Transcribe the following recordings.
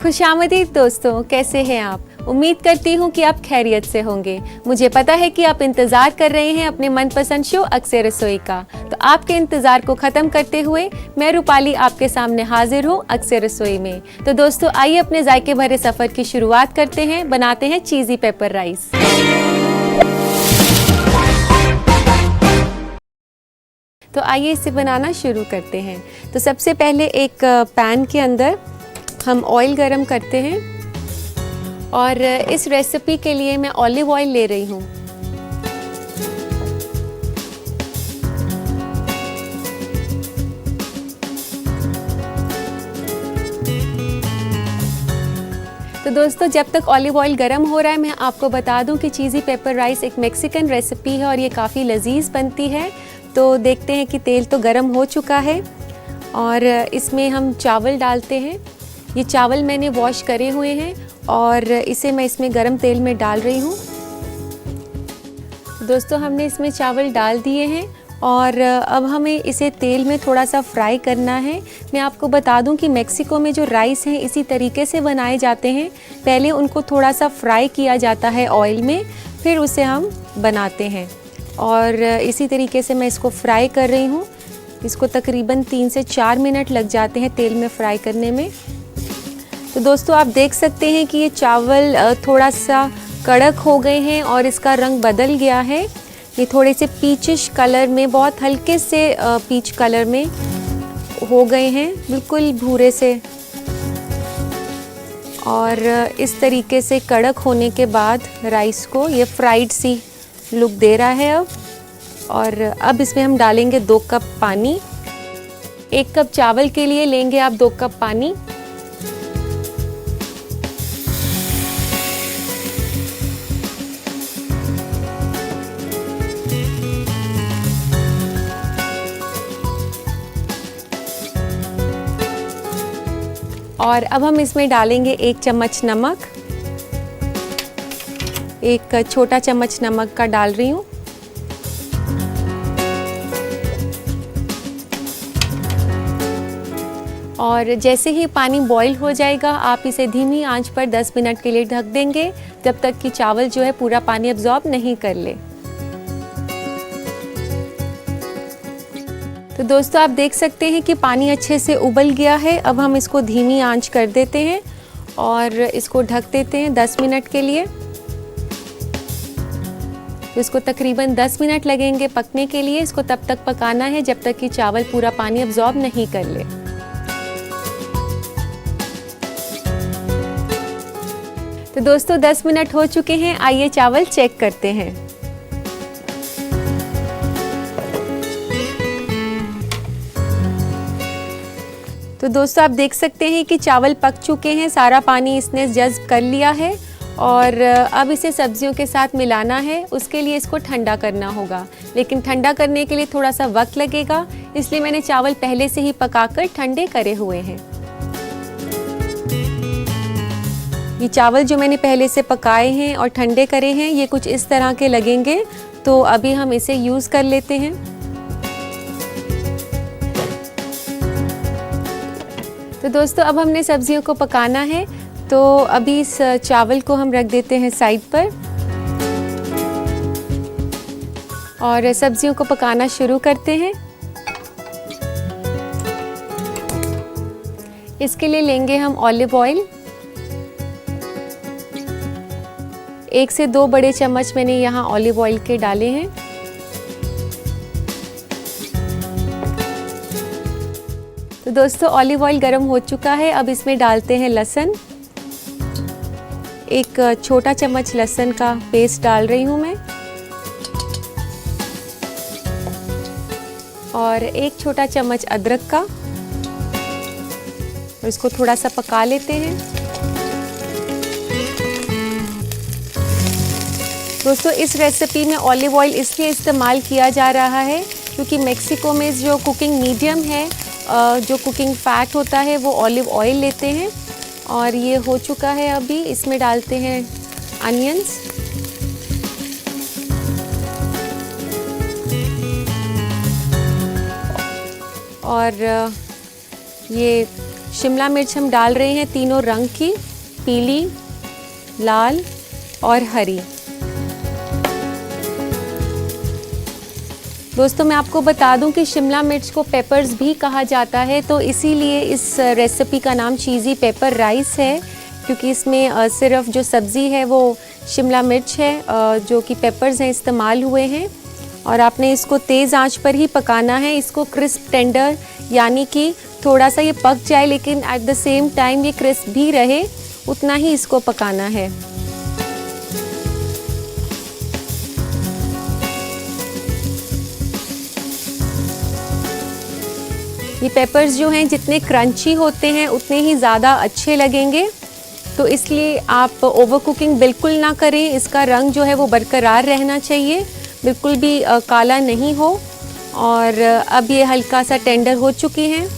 खुशामदीद दोस्तों, कैसे हैं आप? उम्मीद करती हूँ कि आप खैरियत से होंगे। मुझे पता है कि आप इंतज़ार कर रहे हैं अपने मनपसंद शो अक्सर रसोई का। तो आपके इंतज़ार को ख़त्म करते हुए मैं रूपाली आपके सामने हाजिर हूँ अक्सर रसोई में। तो दोस्तों आइए अपने जायके भरे सफ़र की शुरुआत करते हैं। बनाते हैं चीज़ी पेपर राइस। तो आइए इसे बनाना शुरू करते हैं। तो सबसे पहले एक पैन के अंदर हम ऑयल गरम करते हैं और इस रेसिपी के लिए मैं ऑलिव ऑयल ले रही हूँ। तो दोस्तों जब तक ऑलिव ऑयल गरम हो रहा है मैं आपको बता दूं कि चीज़ी पेपर राइस एक मेक्सिकन रेसिपी है और ये काफ़ी लजीज बनती है। तो देखते हैं कि तेल तो गरम हो चुका है और इसमें हम चावल डालते हैं। ये चावल मैंने वॉश करे हुए हैं और इसे मैं इसमें गरम तेल में डाल रही हूँ। दोस्तों हमने इसमें चावल डाल दिए हैं और अब हमें इसे तेल में थोड़ा सा फ्राई करना है। मैं आपको बता दूं कि मेक्सिको में जो राइस हैं इसी तरीके से बनाए जाते हैं। पहले उनको थोड़ा सा फ्राई किया जाता है ऑयल में, फिर उसे हम बनाते हैं और इसी तरीके से मैं इसको फ्राई कर रही हूँ। इसको तकरीबन 3 से 4 मिनट लग जाते हैं तेल में फ्राई करने में। तो दोस्तों आप देख सकते हैं कि ये चावल थोड़ा सा कड़क हो गए हैं और इसका रंग बदल गया है। ये थोड़े से पीचिश कलर में, बहुत हल्के से पीच कलर में हो गए हैं, बिल्कुल भूरे से। और इस तरीके से कड़क होने के बाद राइस को ये फ्राइड सी लुक दे रहा है अब। और अब इसमें हम डालेंगे 2 कप पानी। 1 कप चावल के लिए लेंगे आप 2 कप पानी। और अब हम इसमें डालेंगे 1 चम्मच नमक। 1 छोटा चम्मच नमक का डाल रही हूँ। और जैसे ही पानी बॉईल हो जाएगा आप इसे धीमी आंच पर 10 मिनट के लिए ढक देंगे, जब तक कि चावल जो है पूरा पानी एब्जॉर्ब नहीं कर ले। तो दोस्तों आप देख सकते हैं कि पानी अच्छे से उबल गया है। अब हम इसको धीमी आंच कर देते हैं और इसको ढक देते हैं 10 मिनट के लिए। तो इसको तकरीबन 10 मिनट लगेंगे पकने के लिए। इसको तब तक पकाना है जब तक कि चावल पूरा पानी एब्जॉर्ब नहीं कर ले। तो दोस्तों 10 मिनट हो चुके हैं, आइए चावल चेक करते हैं। तो दोस्तों आप देख सकते हैं कि चावल पक चुके हैं, सारा पानी इसने जज़्ब कर लिया है और अब इसे सब्जियों के साथ मिलाना है। उसके लिए इसको ठंडा करना होगा, लेकिन ठंडा करने के लिए थोड़ा सा वक्त लगेगा, इसलिए मैंने चावल पहले से ही पकाकर ठंडे करे हुए हैं। ये चावल जो मैंने पहले से पकाए हैं और ठंडे करे हैं ये कुछ इस तरह के लगेंगे। तो अभी हम इसे यूज़ कर लेते हैं। तो दोस्तों अब हमने सब्जियों को पकाना है, तो अभी इस चावल को हम रख देते हैं साइड पर और सब्जियों को पकाना शुरू करते हैं। इसके लिए लेंगे हम ऑलिव ऑयल। 1 से 2 बड़े चम्मच मैंने यहाँ ऑलिव ऑयल के डाले हैं। तो दोस्तों ऑलिव ऑयल गरम हो चुका है, अब इसमें डालते हैं लहसुन। 1 छोटा चम्मच लहसुन का पेस्ट डाल रही हूँ मैं और 1 छोटा चम्मच अदरक का। और इसको थोड़ा सा पका लेते हैं। दोस्तों इस रेसिपी में ऑलिव ऑयल इसलिए इस्तेमाल किया जा रहा है क्योंकि मेक्सिको में जो कुकिंग मीडियम है, जो कुकिंग फैट होता है वो ऑलिव ऑयल लेते हैं। और ये हो चुका है, अभी इसमें डालते हैं अनियंस। और ये शिमला मिर्च हम डाल रहे हैं तीनों रंग की, पीली, लाल और हरी। दोस्तों मैं आपको बता दूं कि शिमला मिर्च को पेपर्स भी कहा जाता है, तो इसीलिए इस रेसिपी का नाम चीज़ी पेपर राइस है, क्योंकि इसमें सिर्फ जो सब्ज़ी है वो शिमला मिर्च है, जो कि पेपर्स हैं इस्तेमाल हुए हैं। और आपने इसको तेज़ आंच पर ही पकाना है, इसको क्रिस्प टेंडर, यानी कि थोड़ा सा ये पक जाए लेकिन एट द सेम टाइम ये क्रिस्प भी रहे, उतना ही इसको पकाना है। ये पेपर्स जो हैं जितने क्रंची होते हैं उतने ही ज़्यादा अच्छे लगेंगे, तो इसलिए आप ओवर कुकिंग बिल्कुल ना करें। इसका रंग जो है वो बरकरार रहना चाहिए, बिल्कुल भी काला नहीं हो। और अब ये हल्का सा टेंडर हो चुकी हैं।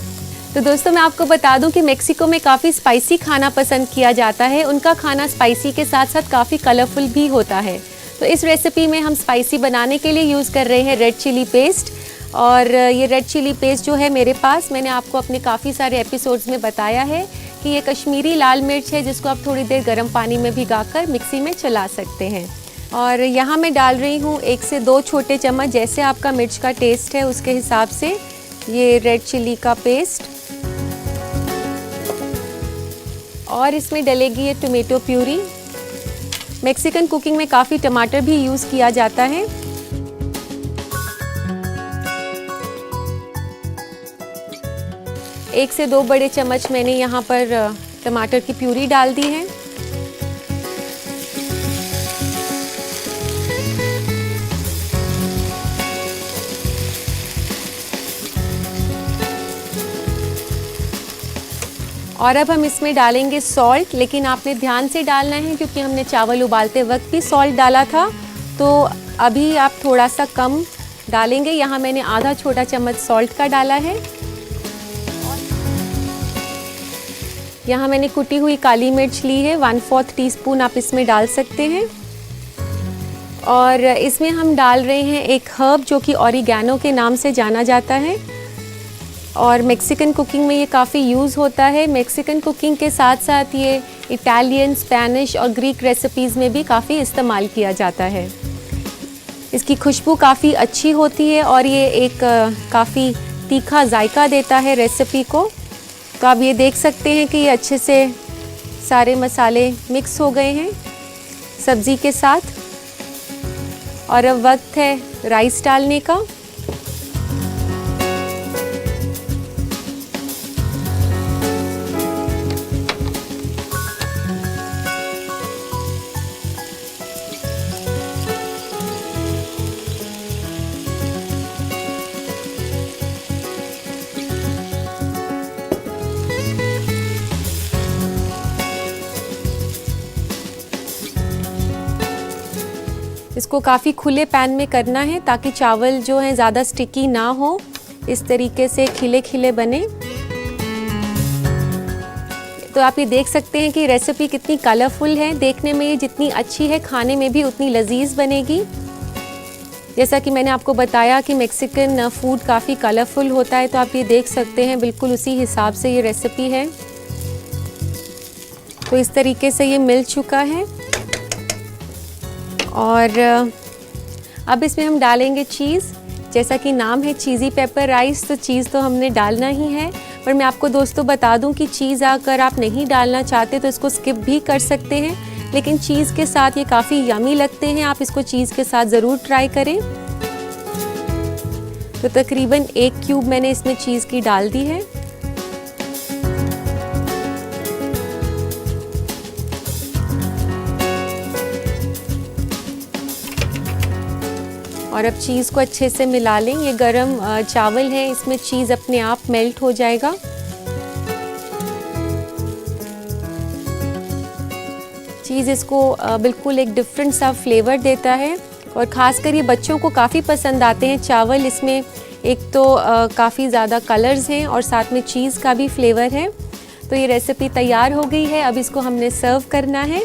तो दोस्तों मैं आपको बता दूं कि मेक्सिको में काफ़ी स्पाइसी खाना पसंद किया जाता है। उनका खाना स्पाइसी के साथ साथ काफ़ी कलरफुल भी होता है। तो इस रेसिपी में हम स्पाइसी बनाने के लिए यूज़ कर रहे हैं रेड चिली पेस्ट। और ये रेड चिली पेस्ट जो है मेरे पास, मैंने आपको अपने काफ़ी सारे एपिसोड्स में बताया है कि ये कश्मीरी लाल मिर्च है, जिसको आप थोड़ी देर गर्म पानी में भिगाकर मिक्सी में चला सकते हैं। और यहाँ मैं डाल रही हूँ 1 से 2 छोटे चम्मच, जैसे आपका मिर्च का टेस्ट है उसके हिसाब से, ये रेड चिली का पेस्ट। और इसमें डलेगी ये टोमेटो प्यूरी। मेक्सिकन कुकिंग में काफ़ी टमाटर भी यूज़ किया जाता है। एक से 2 बड़े चम्मच मैंने यहाँ पर टमाटर की प्यूरी डाल दी है। और अब हम इसमें डालेंगे सॉल्ट, लेकिन आपने ध्यान से डालना है क्योंकि हमने चावल उबालते वक्त भी सॉल्ट डाला था, तो अभी आप थोड़ा सा कम डालेंगे। यहाँ मैंने आधा छोटा चम्मच सॉल्ट का डाला है। यहाँ मैंने कुटी हुई काली मिर्च ली है, 1/4 टीस्पून आप इसमें डाल सकते हैं। और इसमें हम डाल रहे हैं एक हर्ब जो कि ऑरिगैनो के नाम से जाना जाता है, और मेक्सिकन कुकिंग में ये काफ़ी यूज़ होता है। मेक्सिकन कुकिंग के साथ साथ ये इटालियन, स्पेनिश और ग्रीक रेसिपीज़ में भी काफ़ी इस्तेमाल किया जाता है। इसकी खुशबू काफ़ी अच्छी होती है और ये एक काफ़ी तीखा जायका देता है रेसिपी को। तो आप ये देख सकते हैं कि ये अच्छे से सारे मसाले मिक्स हो गए हैं सब्ज़ी के साथ। और अब वक्त है राइस डालने का। इसको काफ़ी खुले पैन में करना है ताकि चावल जो हैं ज़्यादा स्टिकी ना हो, इस तरीके से खिले खिले बने। तो आप ये देख सकते हैं कि रेसिपी कितनी कलरफुल है। देखने में ये जितनी अच्छी है, खाने में भी उतनी लजीज बनेगी। जैसा कि मैंने आपको बताया कि मेक्सिकन फूड काफ़ी कलरफुल होता है, तो आप ये देख सकते हैं बिल्कुल उसी हिसाब से ये रेसिपी है। तो इस तरीके से ये मिल चुका है। और अब इसमें हम डालेंगे चीज़। जैसा कि नाम है चीज़ी पेपर राइस, तो चीज़ तो हमने डालना ही है। पर मैं आपको दोस्तों बता दूं कि चीज़ अगर आप नहीं डालना चाहते तो इसको स्किप भी कर सकते हैं, लेकिन चीज़ के साथ ये काफ़ी यमी लगते हैं। आप इसको चीज़ के साथ ज़रूर ट्राई करें। तो तकरीबन 1 क्यूब मैंने इसमें चीज़ की डाल दी है। और अब चीज़ को अच्छे से मिला लें। ये गरम चावल है, इसमें चीज़ अपने आप मेल्ट हो जाएगा। चीज़ इसको बिल्कुल एक डिफरेंट सा फ्लेवर देता है, और ख़ासकर ये बच्चों को काफ़ी पसंद आते हैं चावल। इसमें एक तो काफ़ी ज़्यादा कलर्स हैं और साथ में चीज़ का भी फ्लेवर है। तो ये रेसिपी तैयार हो गई है। अब इसको हमने सर्व करना है।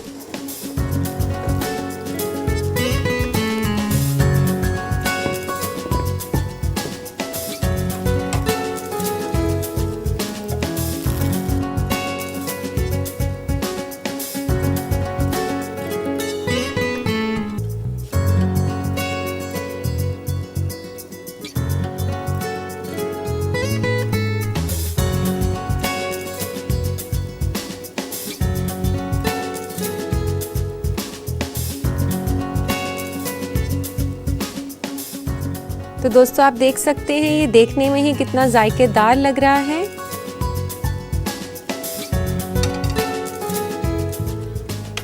तो दोस्तों आप देख सकते हैं ये देखने में ही कितना जायकेदार लग रहा है।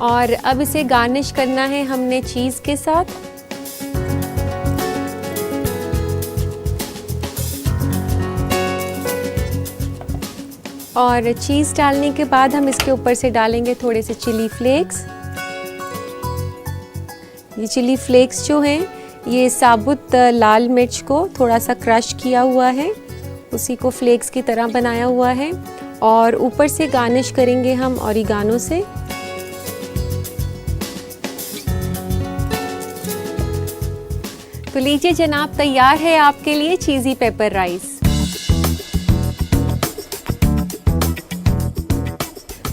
और अब इसे गार्निश करना है हमने चीज़ के साथ। और चीज़ डालने के बाद हम इसके ऊपर से डालेंगे थोड़े से चिली फ्लेक्स। ये चिली फ्लेक्स जो हैं ये साबुत लाल मिर्च को थोड़ा सा क्रश किया हुआ है, उसी को फ्लेक्स की तरह बनाया हुआ है। और ऊपर से गार्निश करेंगे हम ऑरिगानो से। तो लीजिए जनाब, तैयार है आपके लिए चीज़ी पेपर राइस।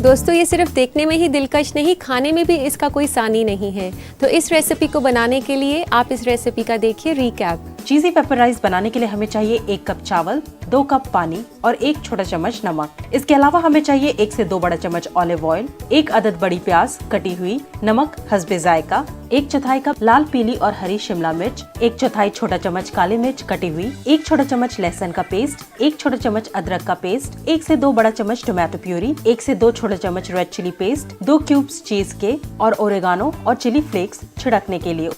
दोस्तों ये सिर्फ देखने में ही दिलकश नहीं, खाने में भी इसका कोई सानी नहीं है। तो इस रेसिपी को बनाने के लिए आप इस रेसिपी का देखिए रिकैप। चीज़ी पेपर राइस बनाने के लिए हमें चाहिए 1 कप चावल, 2 कप पानी और 1 छोटा चम्मच नमक। इसके अलावा हमें चाहिए 1 से 2 बड़ा चम्मच ऑलिव ऑयल, 1 अदद बड़ी प्याज कटी हुई, नमक हस्बे जायका, 1/4 कप लाल पीली और हरी शिमला मिर्च, 1/4 छोटा चम्मच काली मिर्च कटी हुई, 1 छोटा चम्मच लहसुन का पेस्ट, 1 छोटा चम्मच अदरक का पेस्ट, 1 से 2 बड़ा चम्मच टोमेटो प्यूरी, 1 से 2 छोटा चम्मच रेड चिली पेस्ट, 2 क्यूब्स चीज के और ओरेगानो और चिली फ्लेक्स छिड़कने के लिए।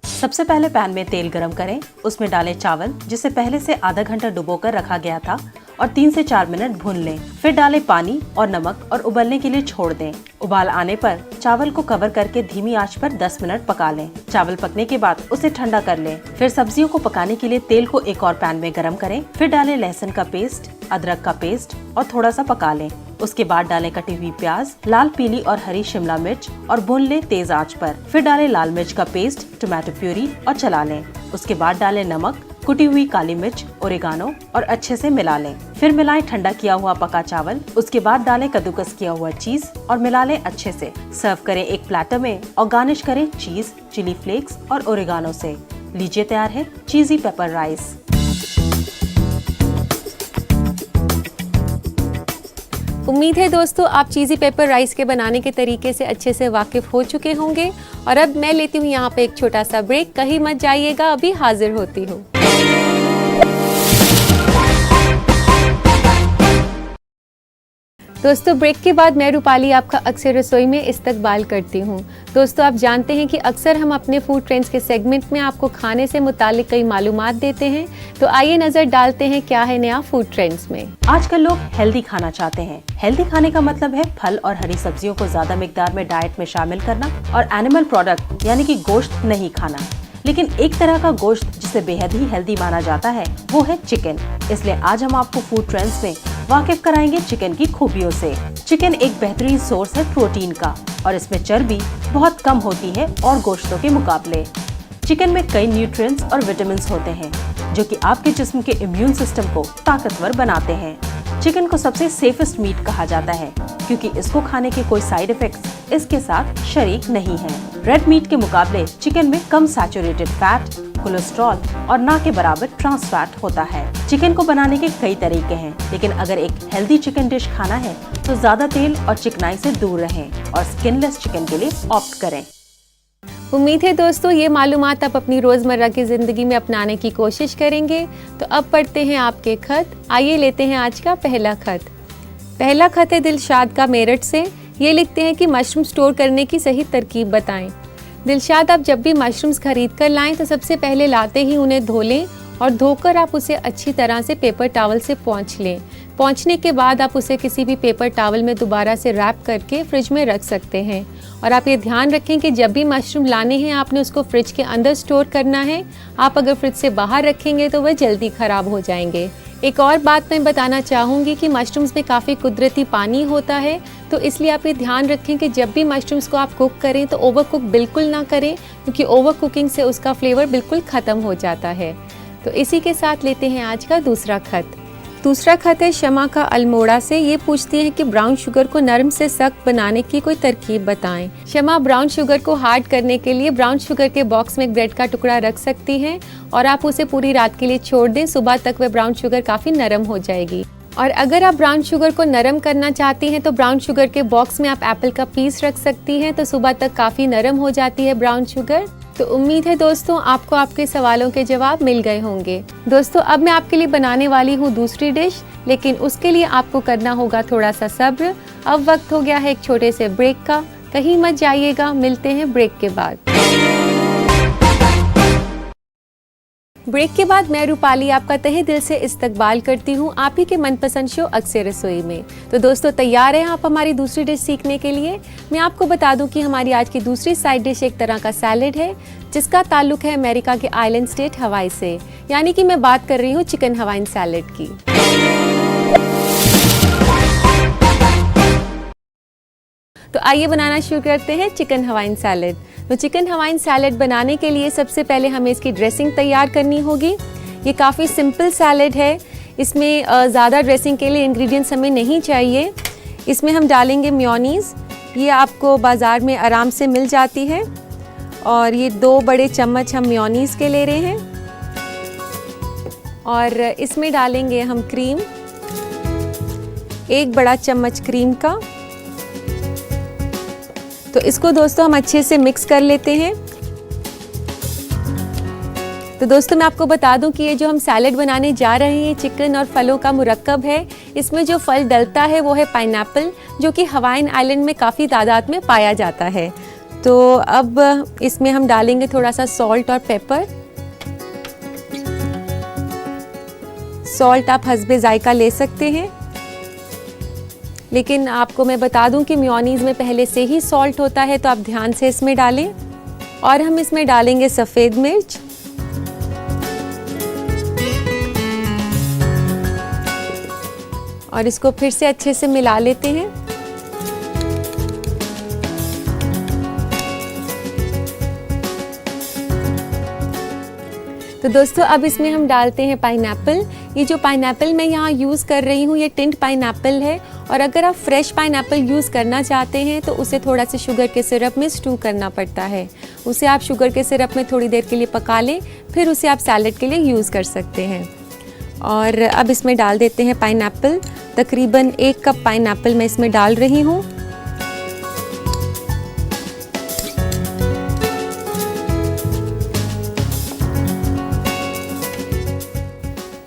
सबसे पहले पैन में तेल गरम करें, उसमें डालें चावल जिसे पहले से आधा घंटा डुबोकर रखा गया था और 3 से 4 मिनट भून लें। फिर डालें पानी और नमक और उबलने के लिए छोड़ दें। उबाल आने पर चावल को कवर करके धीमी आंच पर 10 मिनट पका लें। चावल पकने के बाद उसे ठंडा कर लें। फिर सब्जियों को पकाने के लिए तेल को एक और पैन में गरम करें। फिर डालें लहसुन का पेस्ट, अदरक का पेस्ट और थोड़ा सा पका लें। उसके बाद डालें कटी हुई प्याज, लाल पीली और हरी शिमला मिर्च और भून लें तेज आंच पर। फिर डालें लाल मिर्च का पेस्ट, टोमेटो प्यूरी और चला लें। उसके बाद डालें नमक, कुटी हुई काली मिर्च, ओरेगानो और अच्छे से मिला लें। फिर मिलाएं ठंडा किया हुआ पका चावल। उसके बाद डालें कद्दूकस किया हुआ चीज और मिला लें अच्छे से। सर्व करें एक प्लेटर में और गार्निश करें चीज, चिली फ्लेक्स और ओरेगानो से। लीजिए तैयार है चीज़ी पेपर राइस। उम्मीद है दोस्तों आप चीज़ी पेपर राइस के बनाने के तरीके से अच्छे से वाकिफ़ हो चुके होंगे। और अब मैं लेती हूँ यहाँ पे एक छोटा सा ब्रेक। कहीं मत जाइएगा, अभी हाजिर होती हूँ। दोस्तों ब्रेक के बाद मैं रूपाली आपका अक्सर रसोई में इस्तकबाल करती हूँ। दोस्तों आप जानते हैं कि अक्सर हम अपने फूड ट्रेंड्स के सेगमेंट में आपको खाने से मुतालिक कई मालूमात देते हैं। तो आइए नज़र डालते हैं क्या है नया फूड ट्रेंड्स में। आजकल लोग हेल्दी खाना चाहते हैं। हेल्दी खाने का मतलब है फल और हरी सब्जियों को ज्यादा मिकदार में डाइट में शामिल करना और एनिमल प्रोडक्ट यानी कि गोश्त नहीं खाना। लेकिन एक तरह का गोश्त जिसे बेहद ही हेल्दी माना जाता है वो है चिकन। इसलिए आज हम आपको फूड ट्रेंड्स में वाकिफ कराएंगे चिकन की खूबियों से। चिकन एक बेहतरीन सोर्स है प्रोटीन का और इसमें चर्बी बहुत कम होती है और गोश्तों के मुकाबले। चिकन में कई न्यूट्रिएंट्स और विटामिन्स होते हैं जो कि आपके जिस्म के इम्यून सिस्टम को ताकतवर बनाते हैं। चिकन को सबसे सेफेस्ट मीट कहा जाता है क्योंकि इसको खाने के कोई साइड इफेक्ट्स इसके साथ शरीक नहीं है। रेड मीट के मुकाबले चिकन में कम सैचुरेटेड फैट, कोलेस्ट्रॉल और ना के बराबर ट्रांस फैट होता है। चिकन को बनाने के कई तरीके हैं, लेकिन अगर एक हेल्दी चिकन डिश खाना है तो ज्यादा तेल और चिकनाई से दूर रहें और स्किनलेस चिकन के लिए ऑप्ट करें। उम्मीद है दोस्तों ये मालूमात आप अपनी रोज़मर्रा की ज़िंदगी में अपनाने की कोशिश करेंगे। तो अब पढ़ते हैं आपके खत। आइए लेते हैं आज का पहला खत। पहला खत है दिलशाद का मेरठ से। ये लिखते हैं कि मशरूम स्टोर करने की सही तरकीब बताएं। दिलशाद, आप जब भी मशरूम्स खरीद कर लाएं तो सबसे पहले लाते ही उन्हें धो लें और धोकर आप उसे अच्छी तरह से पेपर टॉवल से पोंछ लें। पोंछने के बाद आप उसे किसी भी पेपर टॉवल में दोबारा से रैप करके फ्रिज में रख सकते हैं। और आप ये ध्यान रखें कि जब भी मशरूम लाने हैं आपने उसको फ्रिज के अंदर स्टोर करना है। आप अगर फ्रिज से बाहर रखेंगे तो वह जल्दी ख़राब हो जाएंगे। एक और बात मैं बताना चाहूँगी कि मशरूम्स में काफ़ी कुदरती पानी होता है, तो इसलिए आप ये ध्यान रखें कि जब भी मशरूम्स को आप कुक करें तो ओवर कुक बिल्कुल ना करें, क्योंकि ओवर कुकिंग से उसका फ्लेवर बिल्कुल ख़त्म हो जाता है। तो इसी के साथ लेते हैं आज का दूसरा खत। दूसरा खत है शमा का अल्मोड़ा से। ये पूछती हैं कि ब्राउन शुगर को नरम से सख्त बनाने की कोई तरकीब बताएं। शमा, ब्राउन शुगर को हार्ड करने के लिए ब्राउन शुगर के बॉक्स में एक ब्रेड का टुकड़ा रख सकती हैं और आप उसे पूरी रात के लिए छोड़ दें। सुबह तक वह ब्राउन शुगर काफ़ी नरम हो जाएगी। और अगर आप ब्राउन शुगर को नरम करना चाहती हैं तो ब्राउन शुगर के बॉक्स में आप एप्पल का पीस रख सकती हैं, तो सुबह तक काफ़ी नरम हो जाती है ब्राउन शुगर। तो उम्मीद है दोस्तों आपको आपके सवालों के जवाब मिल गए होंगे। दोस्तों अब मैं आपके लिए बनाने वाली हूँ दूसरी डिश, लेकिन उसके लिए आपको करना होगा थोड़ा सा सब्र। अब वक्त हो गया है एक छोटे से ब्रेक का, कहीं मत जाइएगा, मिलते हैं ब्रेक के बाद। ब्रेक के बाद मैं रूपाली आपका तहे दिल से इस्तकबाल करती हूँ आप ही के मनपसंद शो अक्सर रसोई में। तो दोस्तों तैयार हैं आप हमारी दूसरी डिश सीखने के लिए? मैं आपको बता दूं कि हमारी आज की दूसरी साइड डिश एक तरह का सैलेड है जिसका ताल्लुक है अमेरिका के आइलैंड स्टेट हवाई से, यानी कि मैं बात कर रही हूँ चिकन हवाइन सैलेड की। तो आइए बनाना शुरू करते हैं चिकन हवाइन सैलेड। तो चिकन हवाइन सैलेड बनाने के लिए सबसे पहले हमें इसकी ड्रेसिंग तैयार करनी होगी। ये काफ़ी सिंपल सैलेड है, इसमें ज़्यादा ड्रेसिंग के लिए इंग्रेडिएंट्स हमें नहीं चाहिए। इसमें हम डालेंगे मेयोनीज़, ये आपको बाज़ार में आराम से मिल जाती है, और ये 2 बड़े चम्मच हम मेयोनीज़ के ले रहे हैं। और इसमें डालेंगे हम क्रीम, 1 बड़ा चम्मच क्रीम का। तो इसको दोस्तों हम अच्छे से मिक्स कर लेते हैं। तो दोस्तों मैं आपको बता दूं कि ये जो हम सैलेड बनाने जा रहे हैं चिकन और फलों का मुरक्कब है। इसमें जो फल डलता है वो है पाइनएप्पल, जो कि हवाइन आइलैंड में काफ़ी तादाद में पाया जाता है। तो अब इसमें हम डालेंगे थोड़ा सा सॉल्ट और पेपर। सॉल्ट आप हस्बे जायका ले सकते हैं, लेकिन आपको मैं बता दूं कि मेयोनीज़ में पहले से ही सॉल्ट होता है, तो आप ध्यान से इसमें डालें। और हम इसमें डालेंगे सफ़ेद मिर्च, और इसको फिर से अच्छे से मिला लेते हैं। तो दोस्तों अब इसमें हम डालते हैं पाइनएप्पल। ये जो पाइनएप्पल मैं यहाँ यूज़ कर रही हूँ ये टिंट पाइनएप्पल है, और अगर आप फ्रेश पाइनएप्पल यूज़ करना चाहते हैं तो उसे थोड़ा सा शुगर के सिरप में स्टू करना पड़ता है। उसे आप शुगर के सिरप में थोड़ी देर के लिए पका लें, फिर उसे आप सैलेड के लिए यूज़ कर सकते हैं। और अब इसमें डाल देते हैं पाइनएप्पल। तकरीबन 1 कप पाइनएप्पल मैं इसमें डाल रही हूँ।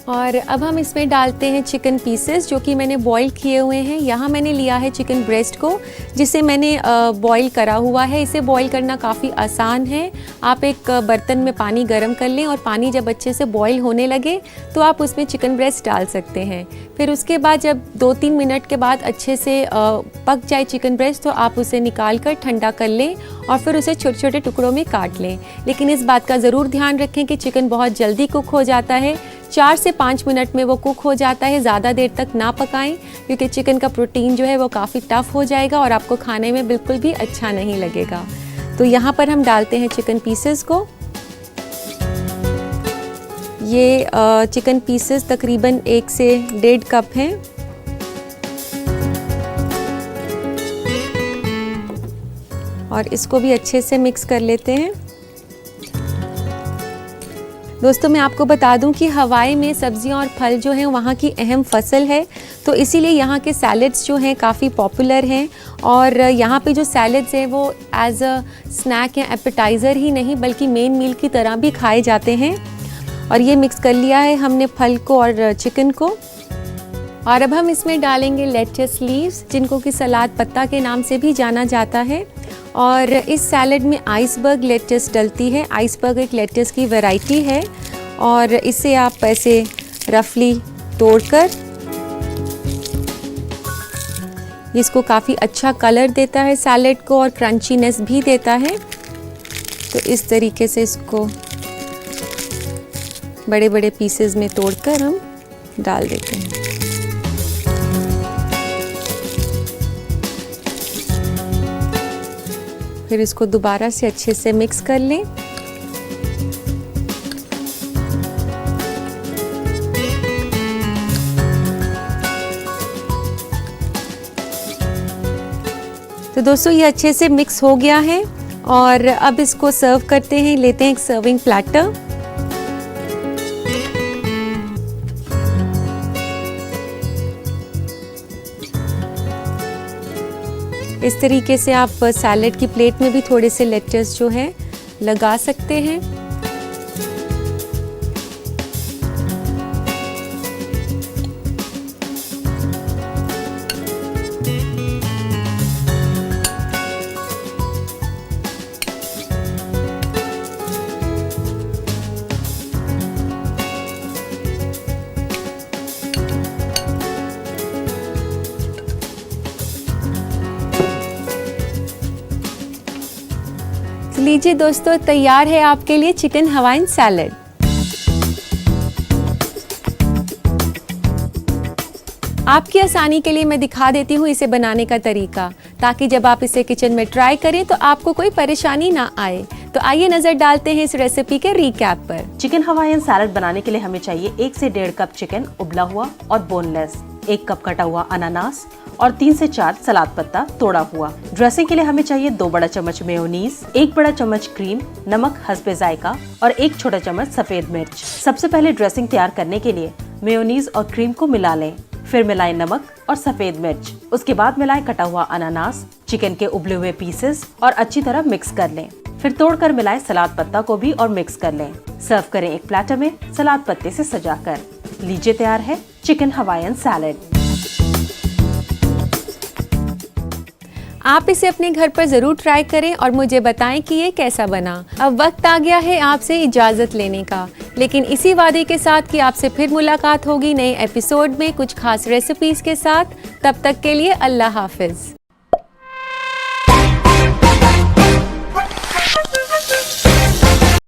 और अब हम इसमें डालते हैं चिकन पीसेस, जो कि मैंने बॉईल किए हुए हैं। यहाँ मैंने लिया है चिकन ब्रेस्ट को, जिसे मैंने बॉईल करा हुआ है। इसे बॉईल करना काफ़ी आसान है। आप एक बर्तन में पानी गर्म कर लें, और पानी जब अच्छे से बॉईल होने लगे तो आप उसमें चिकन ब्रेस्ट डाल सकते हैं। फिर उसके बाद जब 2-3 मिनट के बाद अच्छे से पक जाए चिकन ब्रेस्ट, तो आप उसे निकाल कर ठंडा कर लें, और फिर उसे छोटे छोटे टुकड़ों में काट लें। लेकिन इस बात का ज़रूर ध्यान रखें कि चिकन बहुत जल्दी कुक हो जाता है, 4 से 5 मिनट में वो कुक हो जाता है। ज़्यादा देर तक ना पकाएं, क्योंकि चिकन का प्रोटीन जो है वो काफ़ी टफ़ हो जाएगा और आपको खाने में बिल्कुल भी अच्छा नहीं लगेगा। तो यहाँ पर हम डालते हैं चिकन पीसेस को। ये चिकन पीसेस तकरीबन 1 से 1.5 कप हैं। और इसको भी अच्छे से मिक्स कर लेते हैं। दोस्तों मैं आपको बता दूं कि हवाई में सब्जियां और फल जो हैं वहाँ की अहम फसल है, तो इसीलिए यहाँ के सैलेड्स जो हैं काफ़ी पॉपुलर हैं। और यहाँ पे जो सैलेड्स हैं वो एज अ स्नैक या एपेटाइज़र ही नहीं बल्कि मेन मील की तरह भी खाए जाते हैं। और ये मिक्स कर लिया है हमने फल को और चिकन को। और अब हम इसमें डालेंगे लेट्स लीव्स, जिनको कि सलाद पत्ता के नाम से भी जाना जाता है। और इस सैलेड में आइसबर्ग लेट्स डलती है। आइसबर्ग एक लेट्स की वैरायटी है, और इसे आप ऐसे रफली तोड़कर, इसको काफ़ी अच्छा कलर देता है सैलेड को, और क्रंचीनेस भी देता है। तो इस तरीके से इसको बड़े बड़े पीसेस में तोड़कर हम डाल देते हैं। फिर इसको दोबारा से अच्छे से मिक्स कर लें। तो दोस्तों ये अच्छे से मिक्स हो गया है, और अब इसको सर्व करते हैं। लेते हैं एक सर्विंग प्लेटर। इस तरीके से आप सैलेड की प्लेट में भी थोड़े से लेट्स जो है लगा सकते हैं। लीजिए दोस्तों, तैयार है आपके लिए चिकन हवाइन सैलड। आपकी आसानी के लिए मैं दिखा देती हूँ इसे बनाने का तरीका, ताकि जब आप इसे किचन में ट्राई करें तो आपको कोई परेशानी ना आए। तो आइए नजर डालते हैं इस रेसिपी के रिकैप पर। चिकन हवाईयन सैलड बनाने के लिए हमें चाहिए 1 से 1.5 कप चिकन उबला हुआ और बोनलेस, 1 कप कटा हुआ अनानास और 3 से 4 सलाद पत्ता तोड़ा हुआ। ड्रेसिंग के लिए हमें चाहिए 2 बड़ा चम्मच मेयोनीज, 1 बड़ा चम्मच क्रीम, नमक हस्बे जायका और 1 छोटा चम्मच सफेद मिर्च। सबसे पहले ड्रेसिंग तैयार करने के लिए मेयोनीज और क्रीम को मिला लें, फिर मिलाएं नमक और सफेद मिर्च। उसके बाद मिलाएं कटा हुआ अनानास, चिकन के उबले हुए पीसेस और अच्छी तरह मिक्स कर लें। फिर तोड़कर मिलाएं सलाद पत्ता को भी और मिक्स कर लें। सर्व करें एक प्लेटर में सलाद पत्ते से सजाकर। लीजिए तैयार है चिकन हवाईयन सैलड। आप इसे अपने घर पर ज़रूर ट्राई करें और मुझे बताएं कि ये कैसा बना। अब वक्त आ गया है आपसे इजाज़त लेने का, लेकिन इसी वादे के साथ कि आपसे फिर मुलाकात होगी नए एपिसोड में कुछ खास रेसिपीज़ के साथ। तब तक के लिए अल्लाह हाफिज़।